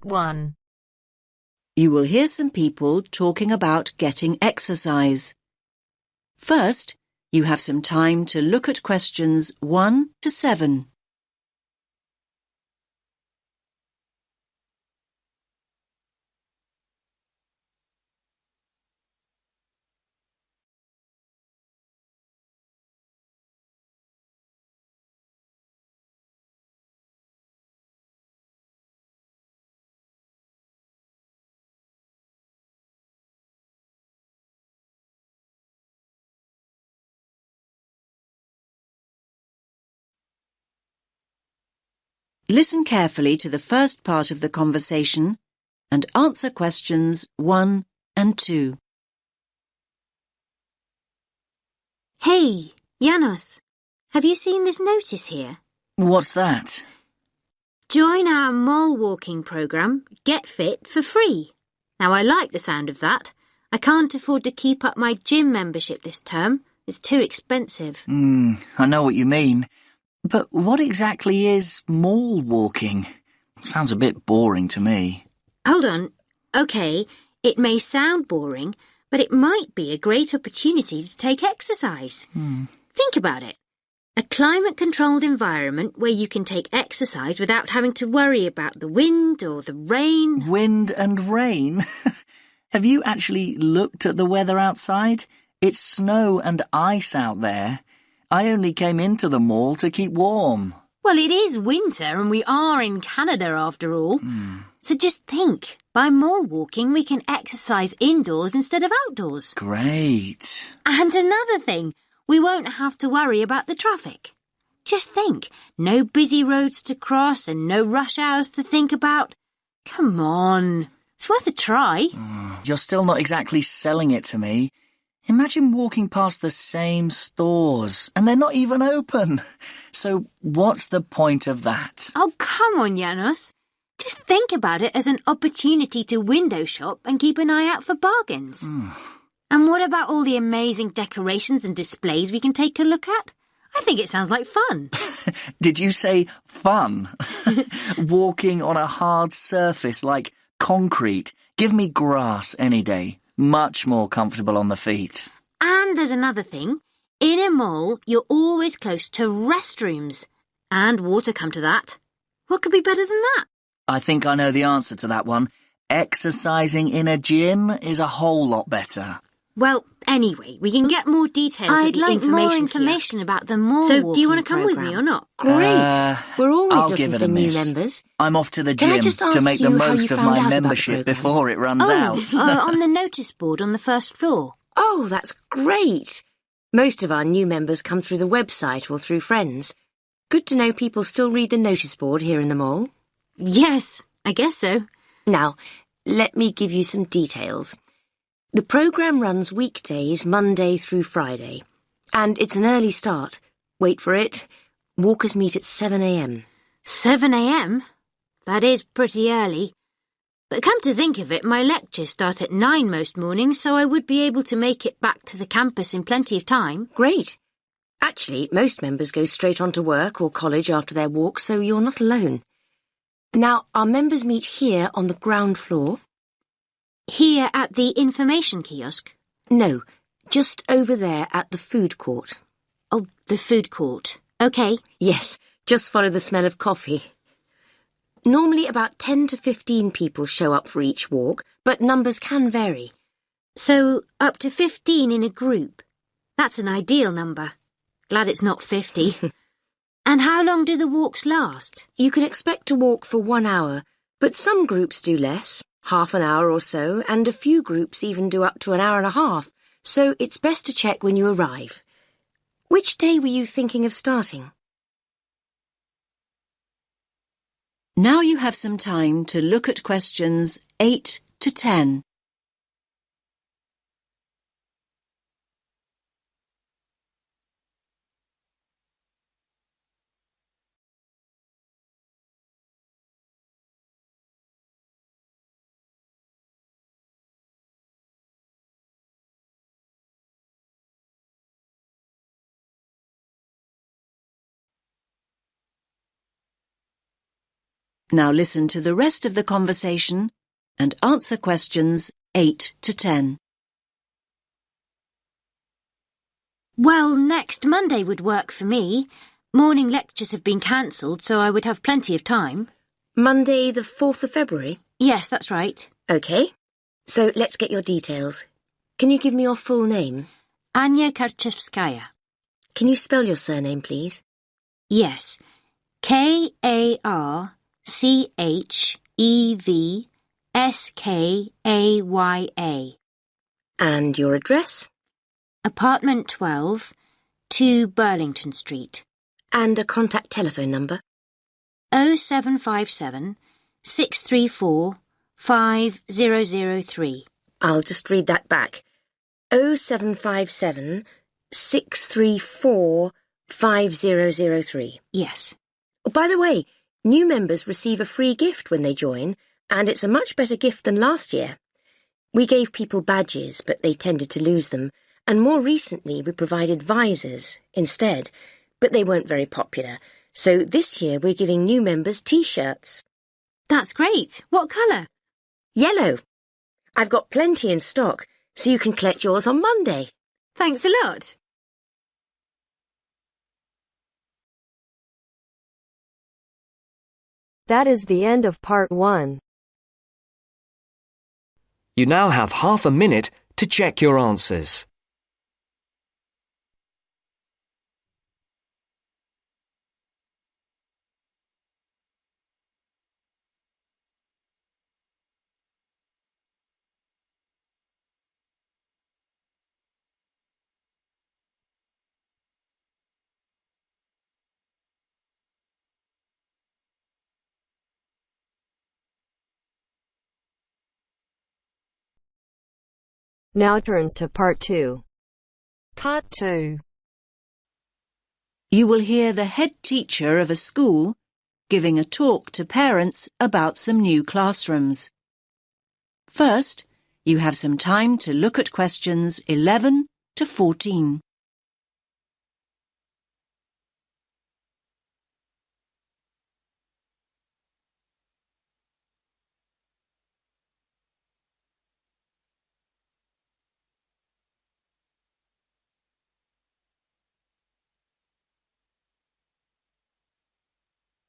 1. You will hear some people talking about getting exercise. First, you have some time to look at questions 1 to 7. Listen carefully to the first part of the conversation and answer questions 1 and 2. Hey, Janos, have you seen this notice here? What's that? Join our mole walking program, Get Fit, for free. Now, I like the sound of that. I can't afford to keep up my gym membership this term. It's too expensive. I know what you mean. But what exactly is mole walking? Sounds a bit boring to me. Hold on. OK, it may sound boring, but it might be a great opportunity to take exercise. Think about it. A climate-controlled environment where you can take exercise without having to worry about the wind or the rain. Wind and rain? Have you actually looked at the weather outside? It's snow and ice out there. I only came into the mall to keep warm. Well, it is winter and we are in Canada after all. So just think, by mall walking we can exercise indoors instead of outdoors. Great. And another thing, we won't have to worry about the traffic. Just think, no busy roads to cross and no rush hours to think about. Come on, it's worth a try. You're still not exactly selling it to me. Imagine walking past the same stores and they're not even open. So what's the point of that? Oh, come on, Janos. Just think about it as an opportunity to window shop and keep an eye out for bargains. And what about all the amazing decorations and displays we can take a look at? I think it sounds like fun. Did you say fun? Walking on a hard surface like concrete. Give me grass any day. Much more comfortable on the feet. And there's another thing. In a mall, you're always close to restrooms. And water, come to that. What could be better than that? I think I know the answer to that one. Exercising in a gym is a whole lot better. Well, anyway, we can get more details at the information kiosk about the mall So do you want to walking come with me or not? Great. We're always I'll looking give it for a new miss. members. I'm off to the Can I gym just to ask make the you how most you of found my out about the membership programme? before it runs out. On the notice board on the first floor. Oh, that's great. Most of our new members come through the website or through friends. Good to know people still read the notice board here in the mall. Yes, I guess so. Now, let me give you some details. The programme runs weekdays, Monday through Friday. And it's an early start. Wait for it. Walkers meet at 7 a.m. 7 a.m? That is pretty early. But come to think of it, my lectures start at 9 most mornings, so I would be able to make it back to the campus in plenty of time. Great. Actually, most members go straight on to work or college after their walk, so you're not alone. Now, our members meet here on the ground floor. Here at the information kiosk? No, just over there at the food court. Oh, the food court. OK. Yes, just follow the smell of coffee. Normally about 10 to 15 people show up for each walk, but numbers can vary. So, up to 15 in a group. That's an ideal number. Glad it's not 50. And how long do the walks last? You can expect to walk for 1 hour, but some groups do less, half an hour or so, and a few groups even do up to an hour and a half, so it's best to check when you arrive. Which day were you thinking of starting? Now you have some time to look at questions 8 to 10. Now listen to the rest of the conversation and answer questions 8 to 10. Well, next Monday would work for me. Morning lectures have been cancelled, so I would have plenty of time. Monday the 4th of February? Yes, that's right. OK. So let's get your details. Can you give me your full name? Anya Karchevskaya. Can you spell your surname, please? Yes. Karchevskaya. And your address? Apartment 12, 2 Burlington Street. And a contact telephone number? 0757 634 5003. I'll just read that back. 0757 634 5003. Yes. Oh, by the way, new members receive a free gift when they join, and it's a much better gift than last year. We gave people badges, but they tended to lose them, and more recently we provided visors instead, but they weren't very popular. So this year we're giving new members T-shirts. That's great. What colour? Yellow. I've got plenty in stock, so you can collect yours on Monday. Thanks a lot. That is the end of part 1. You now have half a minute to check your answers. Now turns to part 2. Part 2. You will hear the head teacher of a school giving a talk to parents about some new classrooms. First, you have some time to look at questions 11 to 14.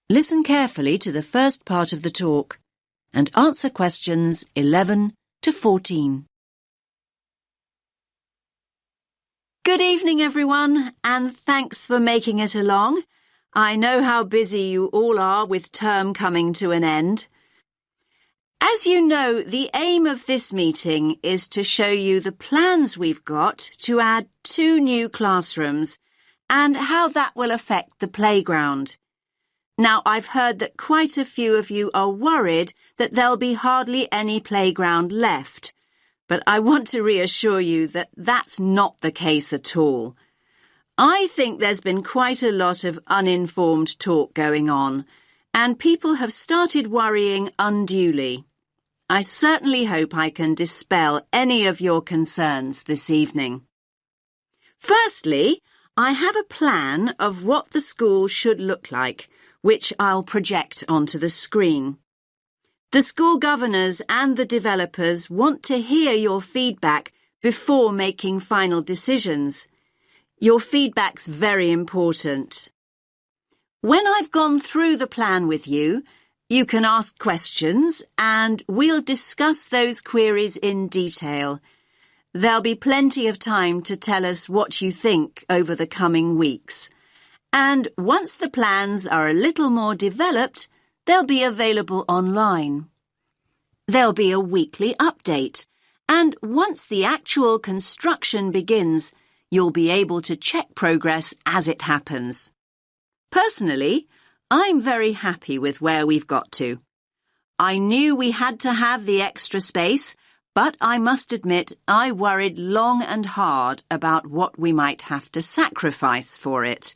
Listen carefully to the first part of the talk and answer questions 11 to 14. Good evening, everyone, and thanks for making it along. I know how busy you all are with term coming to an end. As you know, the aim of this meeting is to show you the plans we've got to add 2 new classrooms and how that will affect the playground. Now, I've heard that quite a few of you are worried that there'll be hardly any playground left, but I want to reassure you that that's not the case at all. I think there's been quite a lot of uninformed talk going on, and people have started worrying unduly. I certainly hope I can dispel any of your concerns this evening. Firstly, I have a plan of what the school should look like, which I'll project onto the screen. The school governors and the developers want to hear your feedback before making final decisions. Your feedback's very important. When I've gone through the plan with you, you can ask questions and we'll discuss those queries in detail. There'll be plenty of time to tell us what you think over the coming weeks. And once the plans are a little more developed, they'll be available online. There'll be a weekly update, and once the actual construction begins, you'll be able to check progress as it happens. Personally, I'm very happy with where we've got to. I knew we had to have the extra space, but I must admit I worried long and hard about what we might have to sacrifice for it.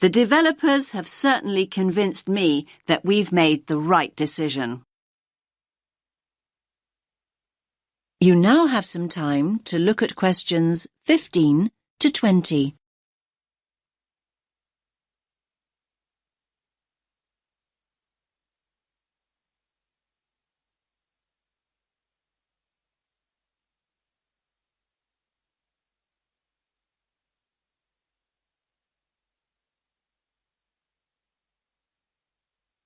The developers have certainly convinced me that we've made the right decision. You now have some time to look at questions 15 to 20.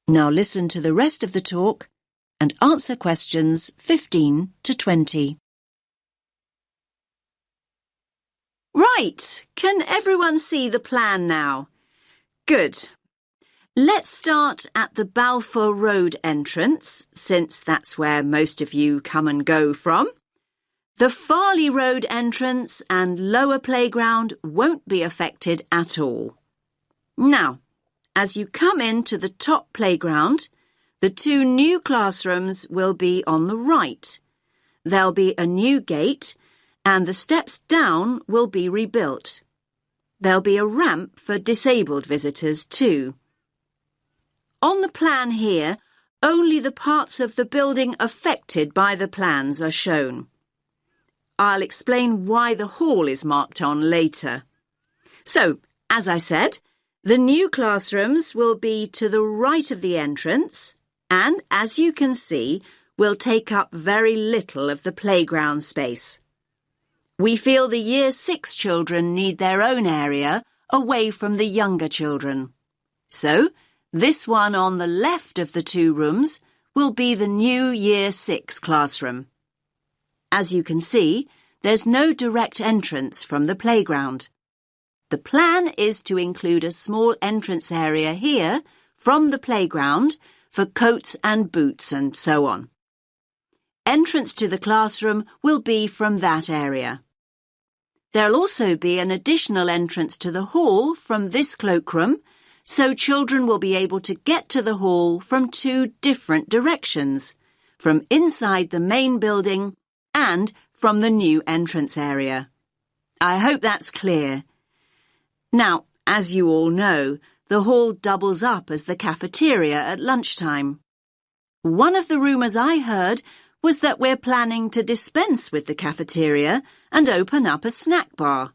Now listen to the rest of the talk and answer questions 15 to 20. Right, can everyone see the plan now? Good. Let's start at the Balfour Road entrance, since that's where most of you come and go from. The Farley Road entrance and lower playground won't be affected at all. Now, as you come into the top playground, the 2 new classrooms will be on the right. There'll be a new gate and the steps down will be rebuilt. There'll be a ramp for disabled visitors too. On the plan here, only the parts of the building affected by the plans are shown. I'll explain why the hall is marked on later. So, as I said, the new classrooms will be to the right of the entrance and, as you can see, will take up very little of the playground space. We feel the Year 6 children need their own area away from the younger children. So, this one on the left of the 2 rooms will be the new Year 6 classroom. As you can see, there's no direct entrance from the playground. The plan is to include a small entrance area here from the playground for coats and boots and so on. Entrance to the classroom will be from that area. There'll also be an additional entrance to the hall from this cloakroom, so children will be able to get to the hall from 2 different directions, from inside the main building and from the new entrance area. I hope that's clear. Now, as you all know, the hall doubles up as the cafeteria at lunchtime. One of the rumours I heard was that we're planning to dispense with the cafeteria and open up a snack bar.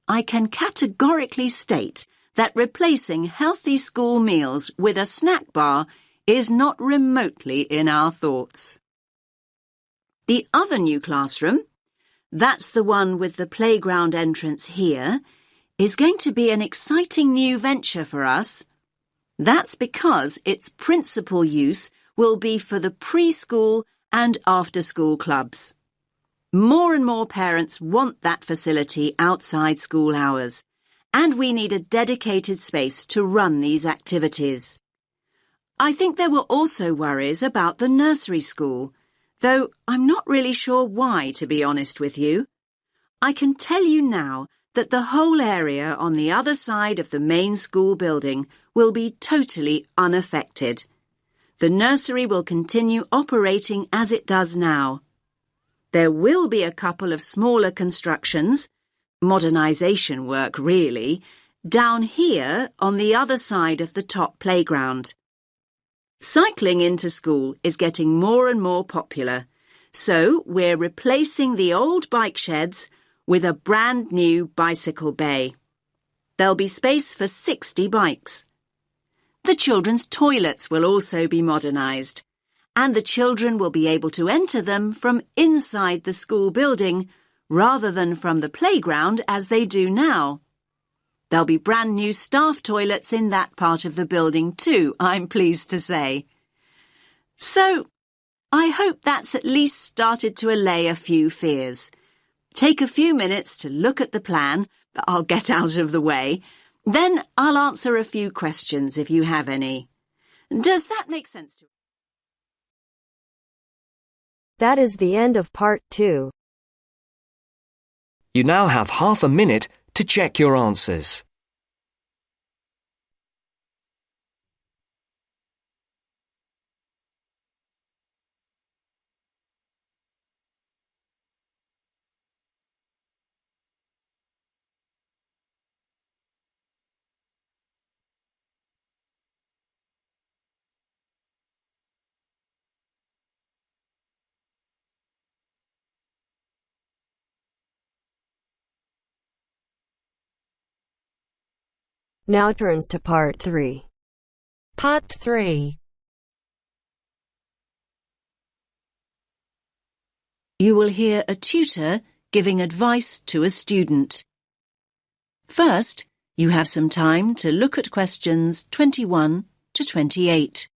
I can categorically state that replacing healthy school meals with a snack bar is not remotely in our thoughts. The other new classroom, that's the one with the playground entrance here, is going to be an exciting new venture for us. That's because its principal use will be for the preschool and after-school clubs. More and more parents want that facility outside school hours, and we need a dedicated space to run these activities. I think there were also worries about the nursery school, though I'm not really sure why, to be honest with you. I can tell you now that the whole area on the other side of the main school building will be totally unaffected. The nursery will continue operating as it does now. There will be a couple of smaller constructions, modernisation work really, down here on the other side of the top playground. Cycling into school is getting more and more popular, so we're replacing the old bike sheds with a brand new bicycle bay. There'll be space for 60 bikes. The children's toilets will also be modernised, and the children will be able to enter them from inside the school building rather than from the playground as they do now. There'll be brand new staff toilets in that part of the building too, I'm pleased to say. So, I hope that's at least started to allay a few fears. Take a few minutes to look at the plan that I'll get out of the way. Then I'll answer a few questions if you have any. Does that make sense to you? That is the end of part 2. You now have half a minute to check your answers. Now turns to part 3. Part 3. You will hear a tutor giving advice to a student. First, you have some time to look at questions 21 to 28.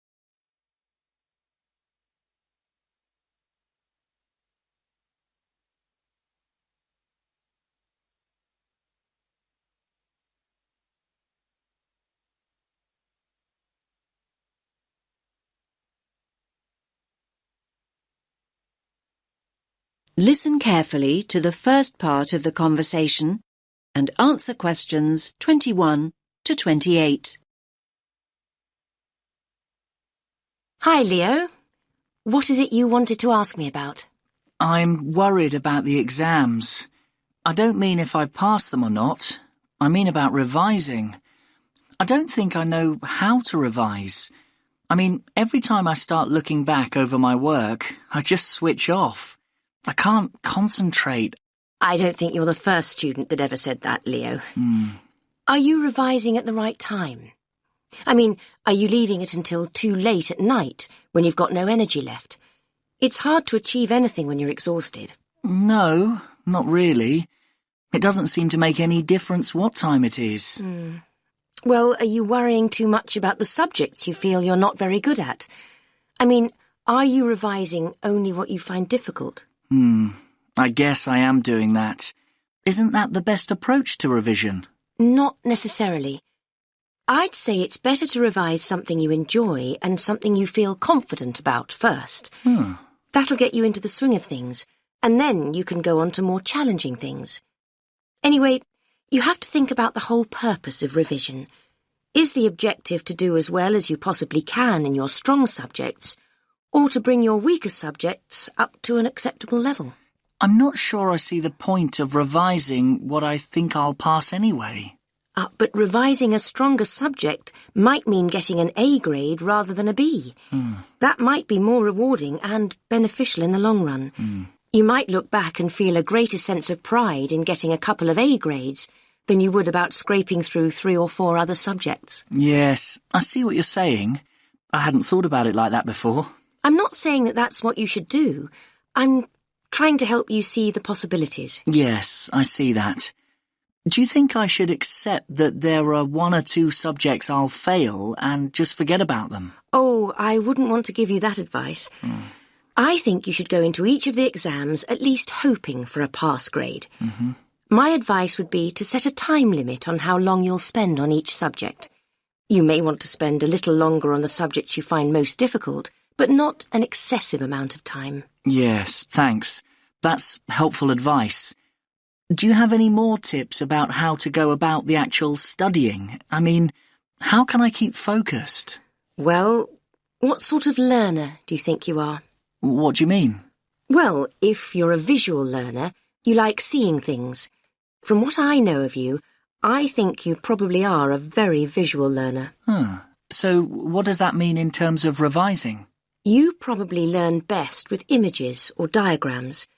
Listen carefully to the first part of the conversation and answer questions 21 to 28. Hi, Leo. What is it you wanted to ask me about? I'm worried about the exams. I don't mean if I pass them or not. I mean about revising. I don't think I know how to revise. I mean, every time I start looking back over my work, I just switch off. I can't concentrate. I don't think you're the first student that ever said that, Leo. Hmm. Are you revising at the right time? I mean, are you leaving it until too late at night, when you've got no energy left? It's hard to achieve anything when you're exhausted. No, not really. It doesn't seem to make any difference what time it is. Well, are you worrying too much about the subjects you feel you're not very good at? I mean, are you revising only what you find difficult? I guess I am doing that. Isn't that the best approach to revision? Not necessarily. I'd say it's better to revise something you enjoy and something you feel confident about first. That'll get you into the swing of things, and then you can go on to more challenging things. Anyway, you have to think about the whole purpose of revision. Is the objective to do as well as you possibly can in your strong subjects, or to bring your weaker subjects up to an acceptable level? I'm not sure I see the point of revising what I think I'll pass anyway. But revising a stronger subject might mean getting an A grade rather than a B. That might be more rewarding and beneficial in the long run. You might look back and feel a greater sense of pride in getting a couple of A grades than you would about scraping through 3 or 4 other subjects. Yes, I see what you're saying. I hadn't thought about it like that before. I'm not saying that that's what you should do. I'm trying to help you see the possibilities. Yes, I see that. Do you think I should accept that there are 1 or 2 subjects I'll fail and just forget about them? Oh, I wouldn't want to give you that advice. I think you should go into each of the exams at least hoping for a pass grade. My advice would be to set a time limit on how long you'll spend on each subject. You may want to spend a little longer on the subjects you find most difficult, but not an excessive amount of time. Yes, thanks. That's helpful advice. Do you have any more tips about how to go about the actual studying? I mean, how can I keep focused? Well, what sort of learner do you think you are? What do you mean? Well, if you're a visual learner, you like seeing things. From what I know of you, I think you probably are a very visual learner. So what does that mean in terms of revising? You probably learn best with images or diagrams.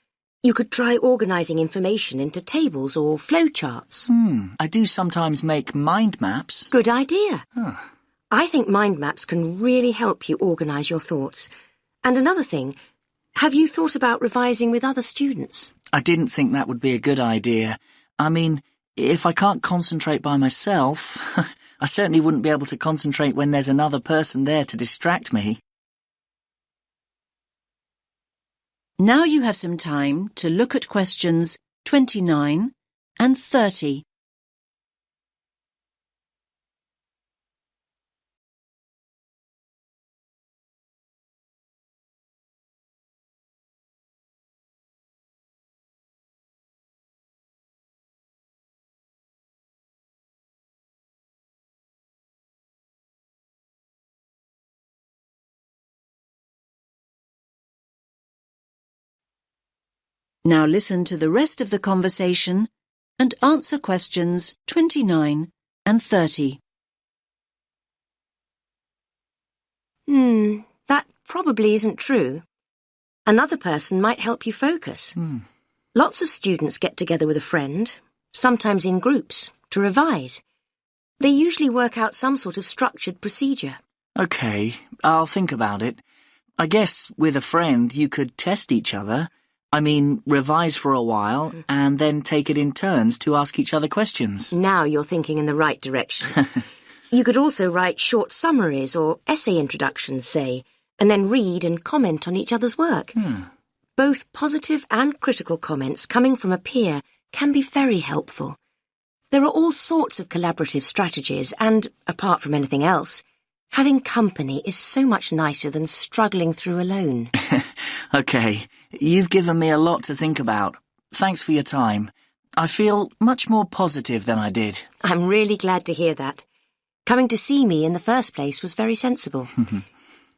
You could try organising information into tables or flowcharts. I do sometimes make mind maps. Good idea. I think mind maps can really help you organise your thoughts. And another thing, have you thought about revising with other students? I didn't think that would be a good idea. I mean, if I can't concentrate by myself, I certainly wouldn't be able to concentrate when there's another person there to distract me. Now you have some time to look at questions 29 and 30. Now listen to the rest of the conversation and answer questions 29 and 30. That probably isn't true. Another person might help you focus. Lots of students get together with a friend, sometimes in groups, to revise. They usually work out some sort of structured procedure. Okay, I'll think about it. I guess with a friend you could test each other. I mean, revise for a while and then take it in turns to ask each other questions. Now you're thinking in the right direction. You could also write short summaries or essay introductions, say, and then read and comment on each other's work. Both positive and critical comments coming from a peer can be very helpful. There are all sorts of collaborative strategies and, apart from anything else, having company is so much nicer than struggling through alone. OK, you've given me a lot to think about. Thanks for your time. I feel much more positive than I did. I'm really glad to hear that. Coming to see me in the first place was very sensible.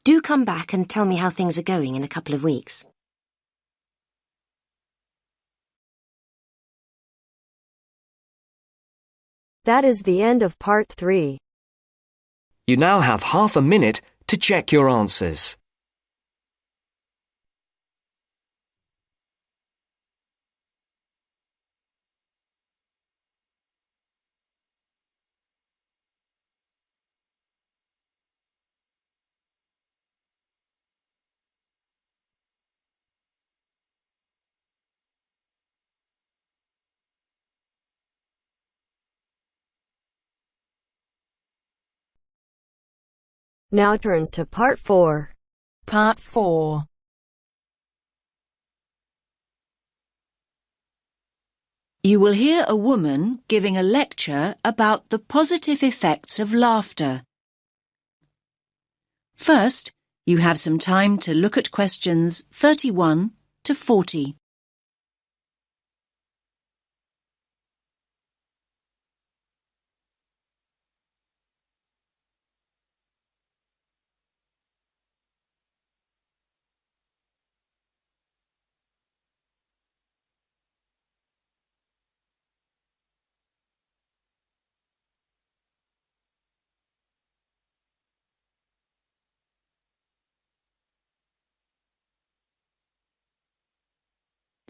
Do come back and tell me how things are going in a couple of weeks. That is the end of part 3. You now have half a minute to check your answers. Now turns to part 4. Part 4. You will hear a woman giving a lecture about the positive effects of laughter. First, you have some time to look at questions 31 to 40.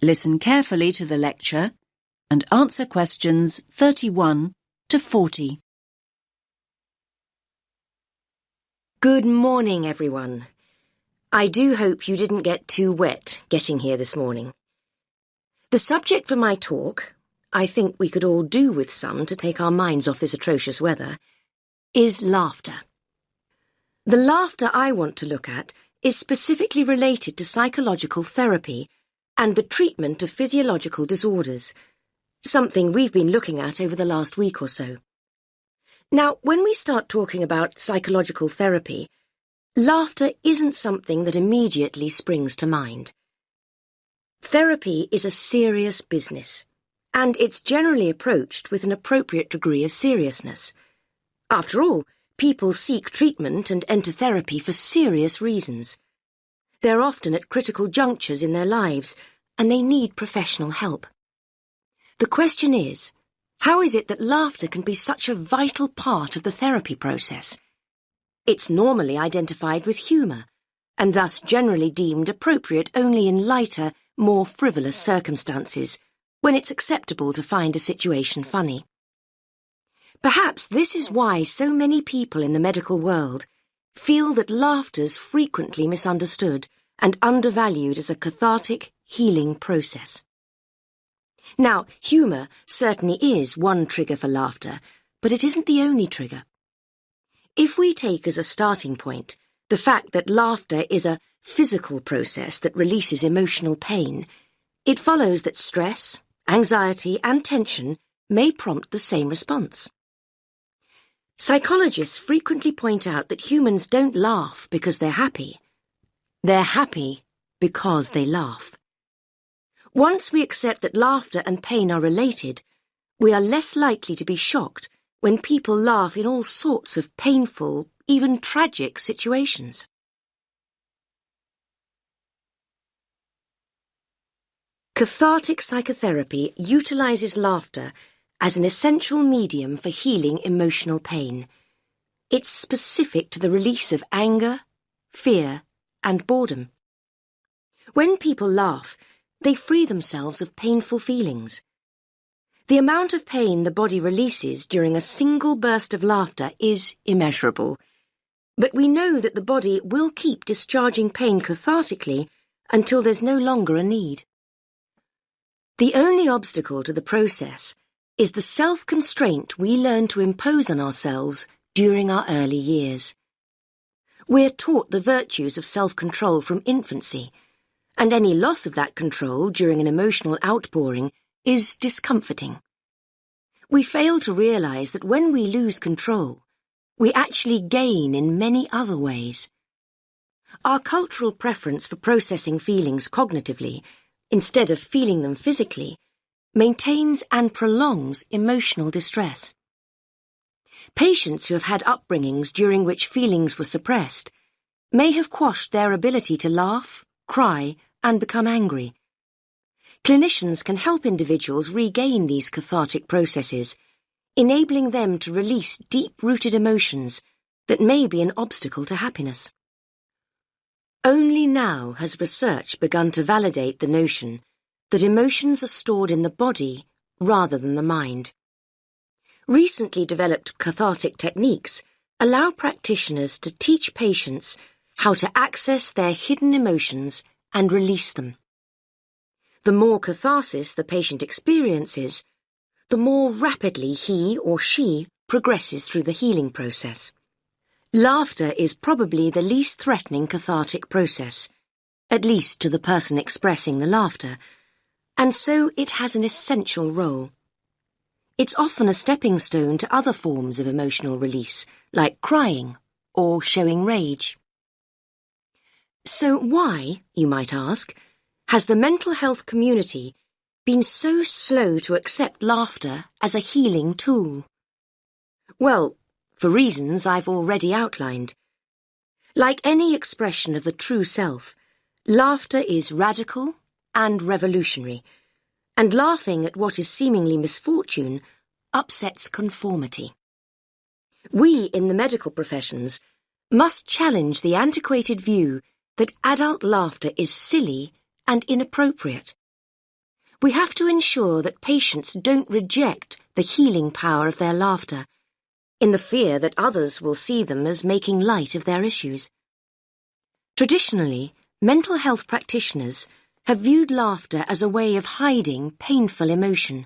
Listen carefully to the lecture and answer questions 31 to 40. Good morning, everyone. I do hope you didn't get too wet getting here this morning. The subject for my talk, I think we could all do with some to take our minds off this atrocious weather, is laughter. The laughter I want to look at is specifically related to psychological therapy and the treatment of physiological disorders, something we've been looking at over the last week or so. Now, when we start talking about psychological therapy, laughter isn't something that immediately springs to mind. Therapy is a serious business, and it's generally approached with an appropriate degree of seriousness. After all, people seek treatment and enter therapy for serious reasons. They're often at critical junctures in their lives, and they need professional help. The question is, how is it that laughter can be such a vital part of the therapy process? It's normally identified with humour, and thus generally deemed appropriate only in lighter, more frivolous circumstances, when it's acceptable to find a situation funny. Perhaps this is why so many people in the medical world feel that laughter's frequently misunderstood and undervalued as a cathartic, healing process. Now, humour certainly is one trigger for laughter, but it isn't the only trigger. If we take as a starting point the fact that laughter is a physical process that releases emotional pain, it follows that stress, anxiety, and tension may prompt the same response. Psychologists frequently point out that humans don't laugh because they're happy. They're happy because they laugh. Once we accept that laughter and pain are related, we are less likely to be shocked when people laugh in all sorts of painful, even tragic situations. Cathartic psychotherapy utilizes laughter as an essential medium for healing emotional pain. It's specific to the release of anger, fear, and boredom. When people laugh, they free themselves of painful feelings. The amount of pain the body releases during a single burst of laughter is immeasurable, but we know that the body will keep discharging pain cathartically until there's no longer a need. The only obstacle to the process is the self-constraint we learn to impose on ourselves during our early years. We're taught the virtues of self-control from infancy, and any loss of that control during an emotional outpouring is discomforting. We fail to realize that when we lose control, we actually gain in many other ways. Our cultural preference for processing feelings cognitively, instead of feeling them physically, maintains and prolongs emotional distress. Patients who have had upbringings during which feelings were suppressed may have quashed their ability to laugh, cry, and become angry. Clinicians can help individuals regain these cathartic processes, enabling them to release deep-rooted emotions that may be an obstacle to happiness. Only now has research begun to validate the notion that emotions are stored in the body rather than the mind. Recently developed cathartic techniques allow practitioners to teach patients how to access their hidden emotions and release them. The more catharsis the patient experiences, the more rapidly he or she progresses through the healing process. Laughter is probably the least threatening cathartic process, at least to the person expressing the laughter, and so it has an essential role. It's often a stepping stone to other forms of emotional release, like crying or showing rage. So why, you might ask, has the mental health community been so slow to accept laughter as a healing tool? Well, for reasons I've already outlined. Like any expression of the true self, laughter is radical and revolutionary, and laughing at what is seemingly misfortune upsets conformity. We in the medical professions must challenge the antiquated view that adult laughter is silly and inappropriate. We have to ensure that patients don't reject the healing power of their laughter, in the fear that others will see them as making light of their issues. Traditionally, mental health practitioners have viewed laughter as a way of hiding painful emotion.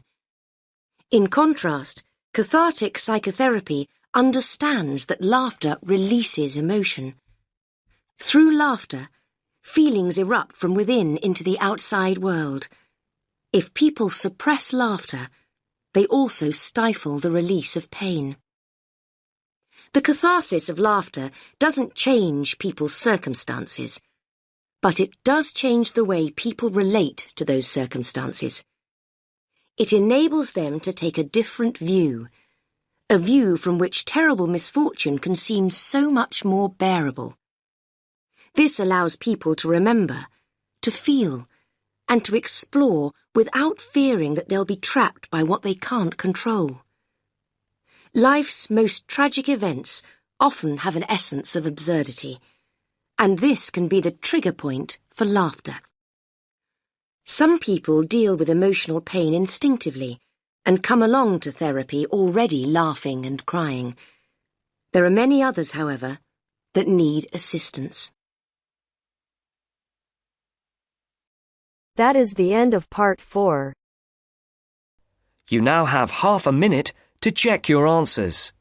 In contrast, cathartic psychotherapy understands that laughter releases emotion. Through laughter, feelings erupt from within into the outside world. If people suppress laughter, they also stifle the release of pain. The catharsis of laughter doesn't change people's circumstances, but it does change the way people relate to those circumstances. It enables them to take a different view, a view from which terrible misfortune can seem so much more bearable. This allows people to remember, to feel, and to explore without fearing that they'll be trapped by what they can't control. Life's most tragic events often have an essence of absurdity, and this can be the trigger point for laughter. Some people deal with emotional pain instinctively and come along to therapy already laughing and crying. There are many others, however, that need assistance. That is the end of part 4. You now have half a minute to check your answers.